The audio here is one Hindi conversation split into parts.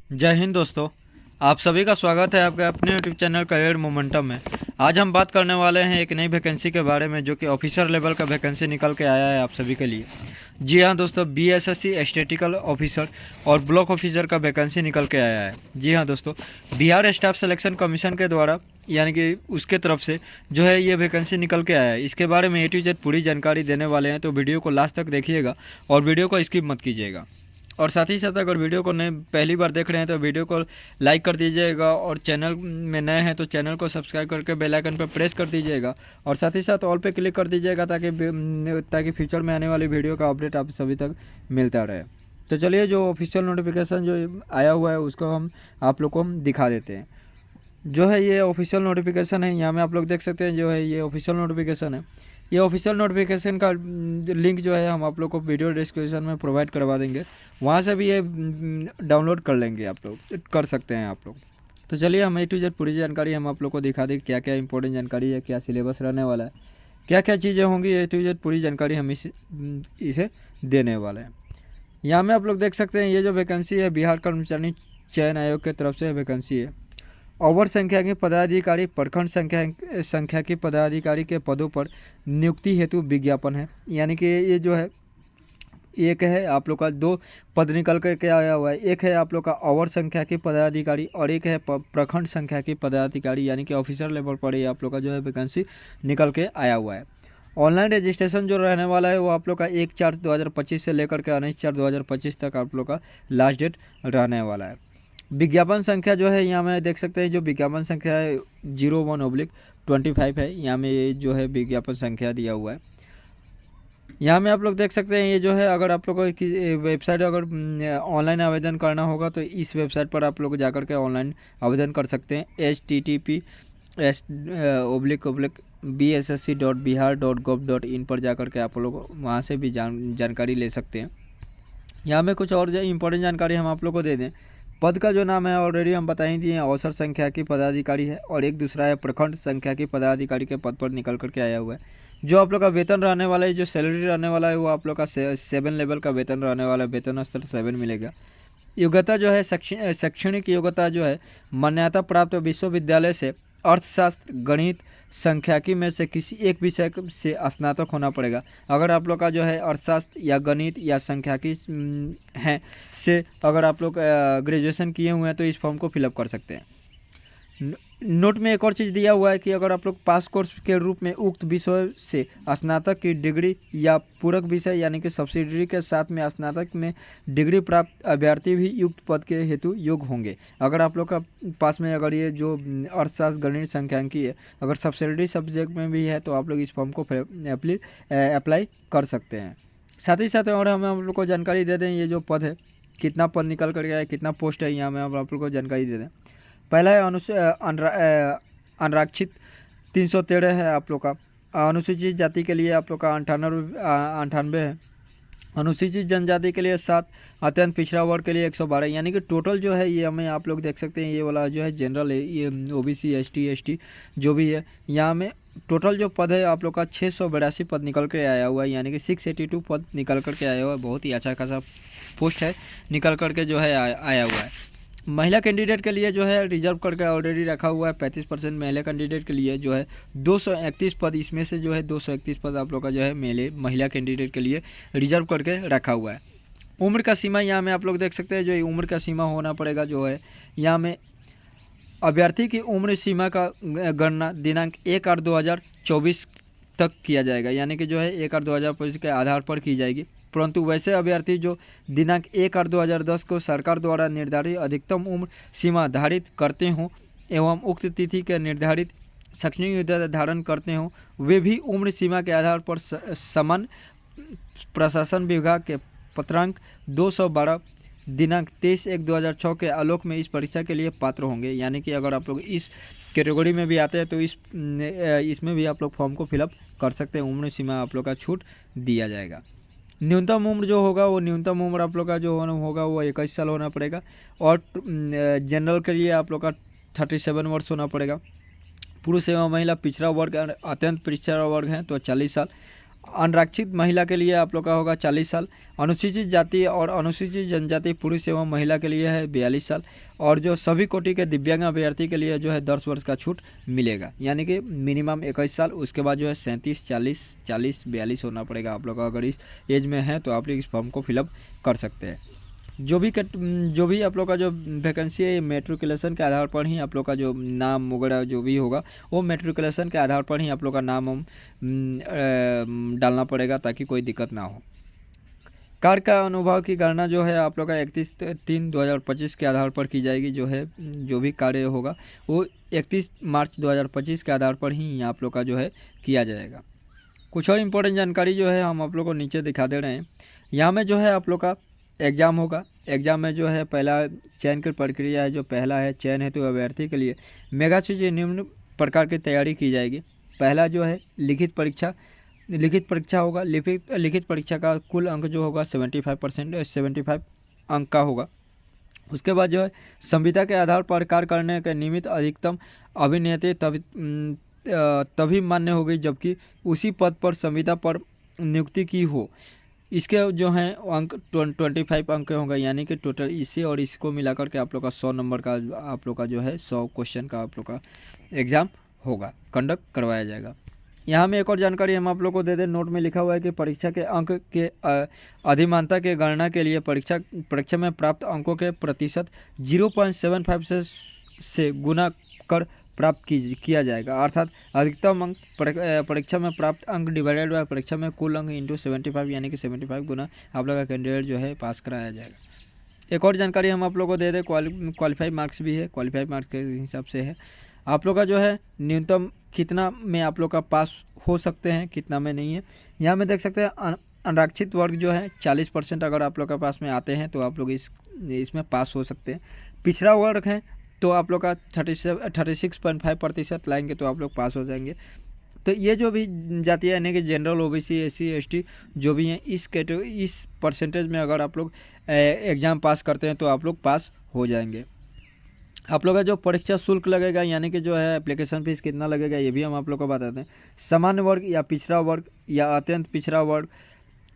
जय हिंद दोस्तों। आप सभी का स्वागत है आपके अपने यूट्यूब चैनल करियर मोमेंटम में। आज हम बात करने वाले हैं एक नई वैकेंसी के बारे में जो कि ऑफिसर लेवल का वैकेंसी निकल के आया है आप सभी के लिए। जी हाँ दोस्तों, बीएसएससी स्टैटिस्टिकल ऑफिसर और ब्लॉक ऑफिसर का वैकेंसी निकल के आया है। जी हाँ दोस्तों, बिहार स्टाफ सिलेक्शन कमीशन के द्वारा यानी कि उसके तरफ से जो है ये वैकेंसी निकल के आया है। इसके बारे में A to Z पूरी जानकारी देने वाले हैं, तो वीडियो को लास्ट तक देखिएगा और वीडियो को स्किप मत कीजिएगा। और साथ ही साथ अगर वीडियो को नए पहली बार देख रहे हैं तो वीडियो को लाइक कर दीजिएगा, और चैनल में नए हैं तो चैनल को सब्सक्राइब करके बेल आइकन पर प्रेस कर दीजिएगा, और साथ ही साथ ऑल पे क्लिक कर दीजिएगा ताकि फ्यूचर में आने वाली वीडियो का अपडेट आप सभी तक मिलता रहे। तो चलिए, जो ऑफिशियल नोटिफिकेशन जो आया हुआ है उसको हम आप लोग को हम दिखा देते हैं। जो है ये ऑफिशियल नोटिफिकेशन है, यहाँ में आप लोग देख सकते हैं जो है ये ऑफिशियल नोटिफिकेशन है। ये ऑफिशियल नोटिफिकेशन का लिंक जो है हम आप लोग को वीडियो डिस्क्रिप्शन में प्रोवाइड करवा देंगे, वहाँ से भी ये डाउनलोड कर लेंगे, आप लोग कर सकते हैं आप लोग। तो चलिए, हम A to Z पूरी जानकारी हम आप लोग को दिखा दें, क्या क्या इंपॉर्टेंट जानकारी है, क्या सिलेबस रहने वाला है, क्या क्या चीज़ें होंगी। A to Z पूरी जानकारी हम इसे देने वाले हैं। यहाँ में आप लोग देख सकते हैं ये जो वैकेंसी है बिहार कर्मचारी चयन आयोग की तरफ से वैकेंसी है। ओवर संख्या के पदाधिकारी प्रखंड संख्या के पदाधिकारी के पदों पर नियुक्ति हेतु विज्ञापन है। यानी कि ये जो है एक है आप लोग का दो पद निकल करके आया हुआ है। एक है आप लोग का ओवर संख्या के पदाधिकारी और एक है प्रखंड संख्या के पदाधिकारी, यानी कि ऑफिसर लेवल पर ये आप लोग का जो है वैकेंसी निकल के आया हुआ है। ऑनलाइन रजिस्ट्रेशन जो रहने वाला है वो आप लोग का 1/4/2025 से लेकर के 19/4/2025 तक आप लोग का लास्ट डेट रहने वाला है। विज्ञापन संख्या जो है यहाँ में देख सकते हैं, जो विज्ञापन संख्या है 01/25 है। यहाँ में ये जो है विज्ञापन संख्या दिया हुआ है। यहाँ में आप लोग देख सकते हैं ये जो है, अगर आप लोग को वेबसाइट अगर ऑनलाइन आवेदन करना होगा तो इस वेबसाइट पर आप लोग जाकर के ऑनलाइन आवेदन कर सकते हैं। https://bssc.bihar.gov.in पर जाकर के आप लोग वहाँ से भी जानकारी ले सकते हैं। यहाँ में कुछ और इंपॉर्टेंट जानकारी हम आप लोग को दे दें। पद का जो नाम है ऑलरेडी हम बता ही दिए हैं, अवसर संख्या की पदाधिकारी है, और एक दूसरा है प्रखंड संख्या की पदाधिकारी के पद पर निकल करके आया हुआ है। जो आप लोग का वेतन रहने वाला है, जो सैलरी रहने वाला है वो आप लोग का 7 लेवल का वेतन रहने वाला है, वेतन स्तर 7 मिलेगा। योग्यता जो है शैक्षणिक योग्यता जो है मान्यता प्राप्त विश्वविद्यालय से अर्थशास्त्र गणित सांख्यिकी में से किसी एक विषय से स्नातक होना पड़ेगा। अगर आप लोग का जो है अर्थशास्त्र या गणित या सांख्यिकी हैं से अगर आप लोग ग्रेजुएशन किए हुए हैं तो इस फॉर्म को फिलअप कर सकते हैं। नोट में एक और चीज़ दिया हुआ है कि अगर आप लोग पास कोर्स के रूप में उक्त विषय से स्नातक की डिग्री या पूरक विषय यानी कि सब्सिडरी के साथ में स्नातक में डिग्री प्राप्त अभ्यर्थी भी युक्त पद के हेतु योग्य होंगे। अगर आप लोग का पास में अगर ये जो अर्थशास्त्र गणित सांख्यिकी है अगर सब्सिडरी सब्जेक्ट में भी है तो आप लोग इस फॉर्म को अप्लाई कर सकते हैं। साथ ही साथ और हम लोग को जानकारी दे दें, ये जो पद है कितना पद निकल कर गया है, कितना पोस्ट है, यहाँ में हम आप लोग को जानकारी दे दें। पहला है अनारक्षित 313 है आप लोग का। अनुसूचित जाति के लिए आप लोग का 98 है। अनुसूचित जनजाति के लिए 7, अत्यंत पिछड़ा वर्ग के लिए 112। यानी कि टोटल जो है ये हमें आप लोग देख सकते हैं, ये वाला जो है जनरल है, ये OBC ST जो भी है, यहाँ में टोटल जो पद है आप लोग का 682 पद निकल कर आया हुआ है। यानी कि 682 पद निकल कर के आया हुआ है। बहुत ही अच्छा खासा पोस्ट है निकल कर के जो है आया हुआ है। महिला कैंडिडेट के लिए जो है रिजर्व करके ऑलरेडी रखा हुआ है 35% महिला कैंडिडेट के लिए जो है 231 पद, इसमें से जो है 231 पद आप लोग का जो है महिला कैंडिडेट के लिए रिजर्व करके रखा हुआ है। उम्र का सीमा यहाँ में आप लोग देख सकते हैं, जो उम्र का सीमा होना पड़ेगा जो है यहाँ में अभ्यर्थी की उम्र सीमा का गणना दिनांक 1/8/2024 तक किया जाएगा। यानी कि जो है 1/8/2024 के आधार पर की जाएगी। परंतु वैसे अभ्यर्थी जो दिनांक 1/8/2010 को सरकार द्वारा निर्धारित अधिकतम उम्र सीमा धारित करते हों एवं उक्त तिथि के निर्धारित शैक्षणिक योग्यता धारण करते हों, वे भी उम्र सीमा के आधार पर समान प्रशासन विभाग के पत्रांक 212 दिनांक 23/1/2006 के आलोक में इस परीक्षा के लिए पात्र होंगे। यानी कि अगर आप लोग इस कैटेगरी में भी आते हैं तो इसमें भी आप लोग फॉर्म को फिलअप कर सकते हैं। उम्र सीमा आप लोग का छूट दिया जाएगा। न्यूनतम उम्र जो होगा वो न्यूनतम उम्र आप लोग का जो होगा वो 21 साल होना पड़ेगा, और जनरल के लिए आप लोग का 37 वर्ष होना पड़ेगा। पुरुष एवं महिला पिछड़ा वर्ग अत्यंत पिछड़ा वर्ग हैं तो 40 साल, अनारक्षित महिला के लिए आप लोग का होगा 40 साल। अनुसूचित जाति और अनुसूचित जनजाति पुरुष एवं महिला के लिए है 42 साल। और जो सभी कोटि के दिव्यांग अभ्यर्थी के लिए जो है 10 वर्ष का छूट मिलेगा, यानी कि मिनिमम 21 साल। उसके बाद जो है 37, 40, 40, 42 होना पड़ेगा आप लोग का। अगर इस एज में है तो आप लोग इस फॉर्म को फिलअप कर सकते हैं। जो भी आप लोग का जो वैकेंसी है, मेट्रिकुलेशन के आधार पर ही आप लोग का जो नाम वगैरह जो भी होगा वो मेट्रिकुलेशन के आधार पर ही आप लोग का नाम डालना पड़ेगा, ताकि कोई दिक्कत ना हो। कार्य का अनुभव की गणना जो है आप लोग का 31/3/2025 के आधार पर की जाएगी। जो भी कार्य होगा वो 31 मार्च 2025 के आधार पर ही आप लोग का जो है किया जाएगा। कुछ और इम्पोर्टेंट जानकारी जो है हम आप लोग को नीचे दिखा दे रहे हैं। यहाँ में जो है आप लोग का एग्ज़ाम होगा। एग्ज़ाम में जो है पहला चयन की प्रक्रिया है। जो पहला है चयन हेतु अभ्यर्थी के लिए मेगा सूची निम्न प्रकार की तैयारी की जाएगी। पहला जो है लिखित परीक्षा होगा। लिखित परीक्षा का कुल अंक जो होगा 75 अंक का होगा। उसके बाद जो है संविदा के आधार पर कार्य करने के निमित्त अधिकतम अभिनेत्री तभी मान्य होगी जबकि उसी पद पर संविदा पर नियुक्ति की हो। इसके जो हैं अंक 25 अंक होंगे, यानी कि टोटल इसे और इसको मिलाकर के आप लोग का 100 नंबर का आप लोग का जो है 100 क्वेश्चन का आप लोग का एग्ज़ाम होगा, कंडक्ट करवाया जाएगा। यहाँ में एक और जानकारी हम आप लोग को दे दें। नोट में लिखा हुआ है कि परीक्षा के अंक के अधिमानता के गणना के लिए परीक्षा में प्राप्त अंकों के प्रतिशत 0.75 से गुना कर प्राप्त किया जाएगा। अर्थात अधिकतम अंक परीक्षा में प्राप्त अंक डिवाइडेड बाय परीक्षा में कुल अंक इंटू 75, यानी कि 75 गुना आप लोग का कैंडिडेट जो है पास कराया जाएगा। एक और जानकारी हम आप लोग को दे दें, क्वालिफाई मार्क्स भी है। क्वालिफाई मार्क्स के हिसाब से है आप लोग का जो है न्यूनतम कितना में आप लोग का पास हो सकते हैं, कितना में नहीं है। यहाँ में देख सकते हैं अनारक्षित वर्ग जो है 40% अगर आप लोग के पास में आते हैं तो आप लोग इसमें पास हो सकते हैं। पिछड़ा वर्ग है तो आप लोग का 36.5% लाएंगे तो आप लोग पास हो जाएंगे। तो ये जो भी जाति है, यानी कि जनरल, ओबीसी, एससी, एसटी जो भी हैं, इस परसेंटेज में अगर आप लोग एग्ज़ाम पास करते हैं तो आप लोग पास हो जाएंगे। आप लोग का जो परीक्षा शुल्क लगेगा, यानी कि जो है एप्लीकेशन फीस कितना लगेगा, ये भी हम आप लोग को बताते हैं। सामान्य वर्ग या पिछड़ा वर्ग या अत्यंत पिछड़ा वर्ग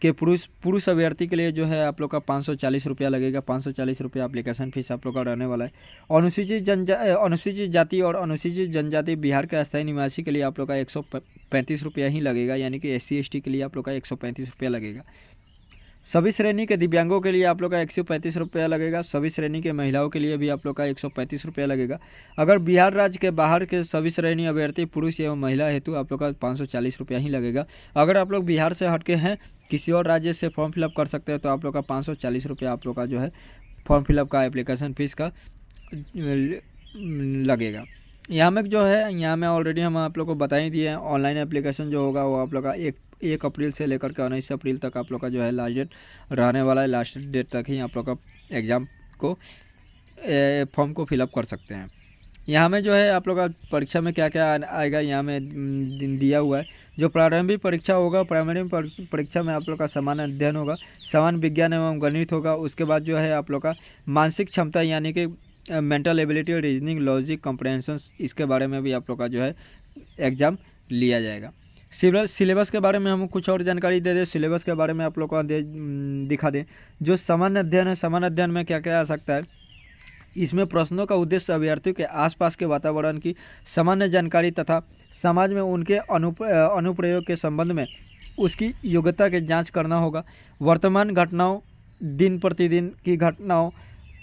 के पुरुष अभ्यर्थी के लिए जो है आप लोग का 540 रुपया लगेगा। 540 रुपया एप्लीकेशन फीस आप लोग का रहने वाला है। अनुसूचित जाति और अनुसूचित जनजाति बिहार के अस्थायी निवासी के लिए आप लोग का 135 रुपया ही लगेगा, यानी कि SC ST के लिए आप लोग का 135 रुपया लगेगा। सभी श्रेणी के दिव्यांगों के लिए आप लोग का 135 रुपया लगेगा। सभी श्रेणी के महिलाओं के लिए भी आप लोग का 135 रुपया लगेगा। अगर बिहार राज्य के बाहर के सभी श्रेणी अभ्यर्थी पुरुष एवं महिला हेतु आप लोग का 540 रुपया ही लगेगा। अगर आप लोग बिहार से हटके हैं, किसी और राज्य से फॉर्म फिलअप कर सकते हैं तो आप लोग का 540 रुपया आप लोग का जो है फॉर्म फिलअप का एप्लीकेशन फीस का लगेगा। यहाँ में जो है, यहाँ में ऑलरेडी हम आप लोग को बता ही दिए हैं। ऑनलाइन एप्लीकेशन जो होगा वो आप लोग का 1 अप्रैल से लेकर के 19 अप्रैल तक आप लोग का जो है लास्ट डेट रहने वाला है। लास्ट डेट तक ही आप लोग का एग्ज़ाम को फॉर्म को फिलअप कर सकते हैं। यहाँ में जो है आप लोग का परीक्षा में क्या क्या आएगा, यहाँ में दिया हुआ है। जो प्रारंभिक परीक्षा होगा, प्रारंभिक परीक्षा में आप लोग का सामान्य अध्ययन होगा, सामान्य विज्ञान एवं गणित होगा। उसके बाद जो है आप लोग का मानसिक क्षमता, यानी कि mental ability, reasoning, logic, comprehension, इसके बारे में भी आप लोग का जो है एग्ज़ाम लिया जाएगा। सिलेबस के बारे में हम कुछ और जानकारी दे दें। सिलेबस के बारे में आप लोग को दिखा दें। जो सामान्य अध्ययन है, सामान्य अध्ययन में क्या क्या आ सकता है, इसमें प्रश्नों का उद्देश्य अभ्यर्थियों के आसपास के वातावरण की सामान्य जानकारी तथा समाज में उनके अनुप्रयोग के संबंध में उसकी योग्यता की जांच करना होगा। वर्तमान घटनाओं, दिन प्रतिदिन की घटनाओं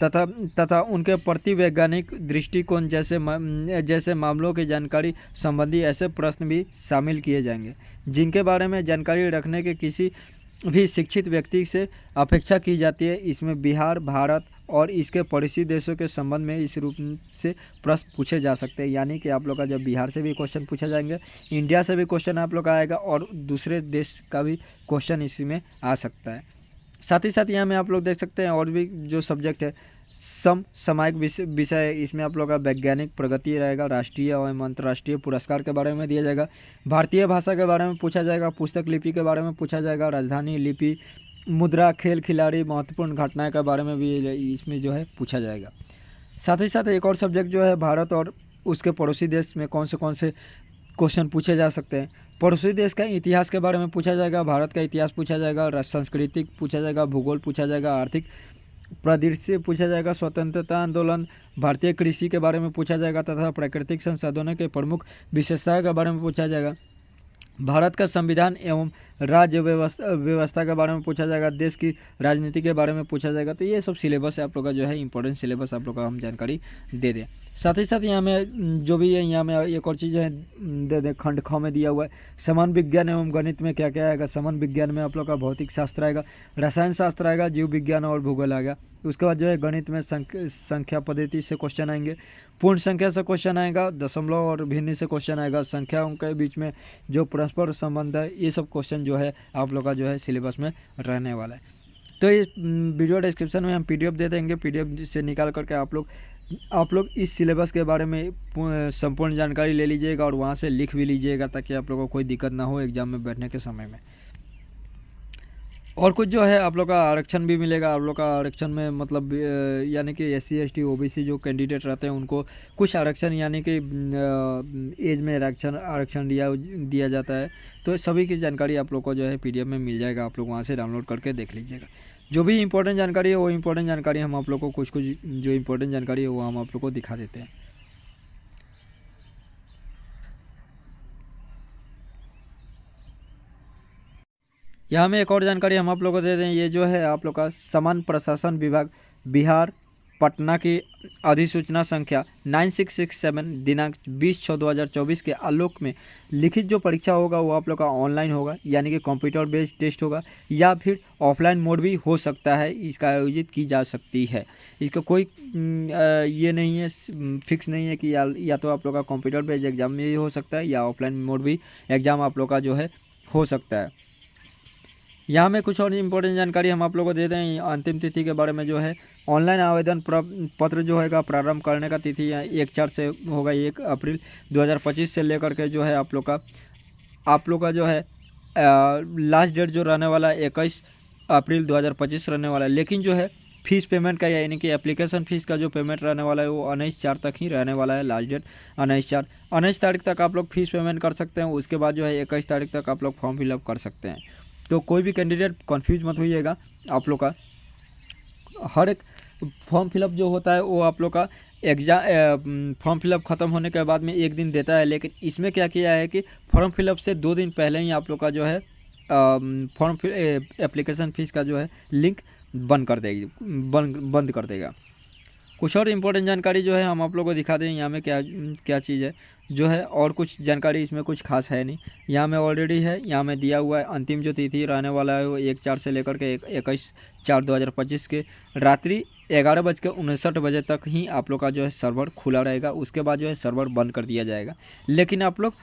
तथा उनके प्रति वैज्ञानिक दृष्टिकोण जैसे मामलों की जानकारी संबंधी ऐसे प्रश्न भी शामिल किए जाएंगे, जिनके बारे में जानकारी रखने के किसी भी शिक्षित व्यक्ति से अपेक्षा की जाती है। इसमें बिहार, भारत और इसके पड़ोसी देशों के संबंध में इस रूप से प्रश्न पूछे जा सकते हैं। यानी कि आप लोग का जब बिहार से भी क्वेश्चन पूछे जाएंगे, इंडिया से भी क्वेश्चन आप लोग का आएगा और दूसरे देश का भी क्वेश्चन इसी में आ सकता है। साथ ही साथ यहाँ में आप लोग देख सकते हैं और भी जो सब्जेक्ट है, समसामयिक विषय, इसमें आप लोग का वैज्ञानिक प्रगति रहेगा। राष्ट्रीय एवं अंतर्राष्ट्रीय पुरस्कार के बारे में दिया जाएगा। भारतीय भाषा के बारे में पूछा जाएगा। पुस्तक लिपि के बारे में पूछा जाएगा। राजधानी लिपि, मुद्रा, खेल खिलाड़ी, महत्वपूर्ण घटनाएं के बारे में भी इसमें जो है पूछा जाएगा। साथ ही साथ एक और सब्जेक्ट जो है, भारत और उसके पड़ोसी देश में कौन से क्वेश्चन पूछे जा सकते हैं, पड़ोसी देश का इतिहास के बारे में पूछा जाएगा, भारत का इतिहास पूछा जाएगा, सांस्कृतिक पूछा जाएगा, भूगोल पूछा जाएगा, आर्थिक परिदृश्य पूछा जाएगा, स्वतंत्रता आंदोलन, भारतीय कृषि के बारे में पूछा जाएगा तथा प्राकृतिक संसाधनों के प्रमुख विशेषताओं के बारे में पूछा जाएगा, भारत का संविधान एवं राज्य व्यवस्था के बारे में पूछा जाएगा, देश की राजनीति के बारे में पूछा जाएगा। तो ये सब सिलेबस है आप लोग का जो है इंपॉर्टेंट सिलेबस आप लोग का हम जानकारी दे दें। साथ ही साथ यहाँ में जो भी है यहाँ में एक और चीज़ है दे दें, खंड ख में दिया हुआ है समान विज्ञान एवं गणित में क्या क्या आएगा। समान विज्ञान में आप लोग का भौतिक शास्त्र आएगा, रसायन शास्त्र आएगा, जीव विज्ञान और भूगोल आएगा। उसके बाद जो है गणित में संख्या पद्धति से क्वेश्चन आएंगे, पूर्ण संख्या से क्वेश्चन आएगा, दशमलव और भिन्न से क्वेश्चन आएगा, संख्याओं के बीच में जो परस्पर संबंध है, ये सब क्वेश्चन जो है आप लोग का जो है सिलेबस में रहने वाला है। तो इस वीडियो डिस्क्रिप्शन में हम पीडीएफ दे देंगे, पीडीएफ से निकाल करके आप लोग इस सिलेबस के बारे में संपूर्ण जानकारी ले लीजिएगा और वहाँ से लिख भी लीजिएगा ताकि आप लोगों को कोई दिक्कत ना हो एग्जाम में बैठने के समय में। और कुछ जो है आप लोग का आरक्षण भी मिलेगा। आप लोग का आरक्षण में मतलब यानी कि SC ST OBC जो कैंडिडेट रहते हैं उनको कुछ आरक्षण यानी कि एज में आरक्षण दिया जाता है। तो सभी की जानकारी आप लोग को जो है PDF में मिल जाएगा, आप लोग वहाँ से डाउनलोड करके देख लीजिएगा। जो भी इंपॉर्टेंट जानकारी है वो इंपॉर्टेंट जानकारी हम आप लोग को कुछ जो इंपॉर्टेंट जानकारी है वो हम आप लोग को दिखा देते हैं। यहाँ में एक और जानकारी हम आप लोगों को दे दें, ये जो है आप लोग का सामान्य प्रशासन विभाग बिहार पटना की अधिसूचना संख्या 9667 दिनांक 20/6/2024 के आलोक में लिखित जो परीक्षा होगा वो आप लोग का ऑनलाइन होगा, यानी कि कंप्यूटर बेस्ड टेस्ट होगा या फिर ऑफलाइन मोड भी हो सकता है, इसका आयोजित की जा सकती है। इसका कोई ये नहीं है, फिक्स नहीं है कि या तो आप लोग का कंप्यूटर बेस्ड एग्जाम भी हो सकता है या ऑफलाइन मोड भी एग्ज़ाम आप लोग का जो है हो सकता है। यहाँ में कुछ और इम्पोर्टेंट जानकारी हम आप लोगों को दे दें। अंतिम तिथि के बारे में जो है ऑनलाइन आवेदन पत्र जो है प्रारंभ करने का तिथि 1/4 से होगा 1 अप्रैल 2025 से लेकर के जो है आप लोग का जो है लास्ट डेट जो रहने वाला है 21 अप्रैल 2025 रहने वाला है। लेकिन जो है फीस पेमेंट का यानी कि एप्लीकेशन फ़ीस का जो पेमेंट रहने वाला है वो 19/4 तक ही रहने वाला है। लास्ट डेट 19 तारीख तक आप लोग फीस पेमेंट कर सकते हैं। उसके बाद जो है 21 तारीख तक आप लोग फॉर्म फिलअप कर सकते हैं। तो कोई भी कैंडिडेट कंफ्यूज मत होइएगा। आप लोग का हर एक फॉर्म फिलअप जो होता है वो आप लोग का फॉर्म फिलअप ख़त्म होने के बाद में 1 दिन देता है, लेकिन इसमें क्या किया है कि फॉर्म फिलअप से 2 दिन पहले ही आप लोग का जो है एप्लीकेशन फ़ीस का जो है लिंक बंद कर देगा। कुछ और इम्पोर्टेंट जानकारी जो है हम आप लोगों को दिखा दें यहाँ में क्या चीज़ है जो है, और कुछ जानकारी इसमें कुछ खास है नहीं। यहाँ में ऑलरेडी है, यहाँ में दिया हुआ है अंतिम जो तिथि रहने वाला है वो 1/4 से लेकर के 21/4/2025 के रात्रि 11:59 तक ही आप लोग का जो है सर्वर खुला रहेगा। उसके बाद जो है सर्वर बंद कर दिया जाएगा। लेकिन आप लोग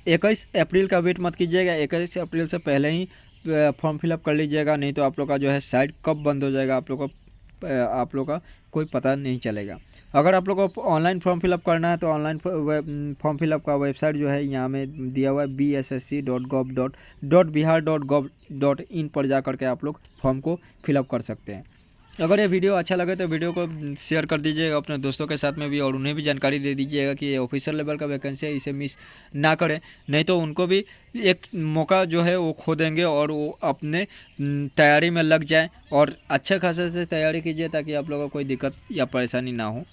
21 अप्रैल का वेट मत कीजिएगा, 21 अप्रैल से पहले ही फॉर्म फिलअप कर लीजिएगा, नहीं तो आप लोग का जो है साइट कब बंद हो जाएगा आप लोग का कोई पता नहीं चलेगा। अगर आप लोग को ऑनलाइन फॉर्म फिलअप करना है तो ऑनलाइन फॉर्म फिलअप का वेबसाइट जो है यहाँ में दिया हुआ है bssc.gov.bihar.gov.in पर जा करके आप लोग फॉर्म को फिलअप कर सकते हैं। अगर ये वीडियो अच्छा लगे तो वीडियो को शेयर कर दीजिएगा अपने दोस्तों के साथ में भी, और उन्हें भी जानकारी दे दीजिएगा कि ये ऑफिसर लेवल का वैकेंसी है, इसे मिस ना करें, नहीं तो उनको भी एक मौका जो है वो खो देंगे और वो अपने तैयारी में लग जाएं। और अच्छे खासे से तैयारी कीजिए ताकि आप लोगों को कोई दिक्कत या परेशानी ना हो।